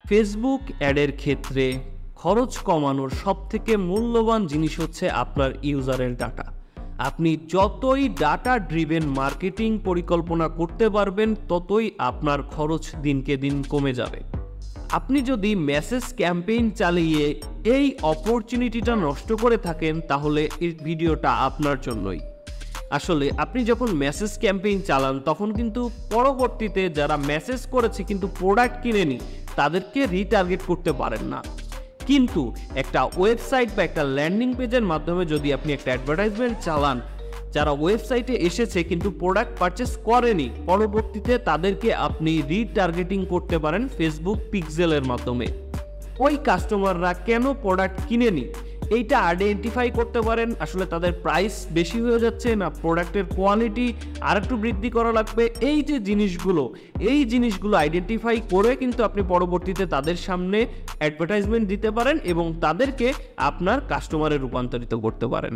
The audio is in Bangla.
ফেসবুক অ্যাডের ক্ষেত্রে খরচ কমানোর সবথেকে মূল্যবান জিনিস হচ্ছে আপনার ইউজারের ডাটা। আপনি যতই ডাটা ড্রিভেন মার্কেটিং পরিকল্পনা করতে পারবেন ততই আপনার খরচ দিনকে দিন কমে যাবে। আপনি যদি মেসেজ ক্যাম্পেইন চালিয়ে এই অপরচুনিটিটা নষ্ট করে থাকেন তাহলে এই ভিডিওটা আপনার জন্যই। আসলে আপনি যখন মেসেজ ক্যাম্পেইন চালান তখন কিন্তু পরবর্তীতে যারা মেসেজ করেছে কিন্তু প্রোডাক্ট কিনেনি তাদেরকে রিটার্গেট করতে পারেন না। কিন্তু একটা ওয়েবসাইট বা একটা ল্যান্ডিং পেজের মাধ্যমে যদি আপনি একটা অ্যাডভার্টাইজমেন্ট চালান, যারা ওয়েবসাইটে এসেছে কিন্তু প্রোডাক্ট পারচেস করেনি, পরবর্তীতে তাদেরকে আপনি রিটার্গেটিং করতে পারেন ফেসবুক পিক্সেলের মাধ্যমে। ওই কাস্টমাররা কেন প্রোডাক্ট কিনেনি এইটা আইডেন্টিফাই করতে পারেন। আসলে তাদের প্রাইস বেশি হয়ে যাচ্ছে না প্রোডাক্টের কোয়ালিটি আরেকটু বৃদ্ধি করা লাগবে, এই জিনিসগুলো আইডেন্টিফাই করে কিন্তু আপনি পরবর্তীতে তাদের সামনে অ্যাডভার্টাইজমেন্ট দিতে পারেন এবং তাদেরকে আপনার কাস্টমারে রূপান্তরিত করতে পারেন।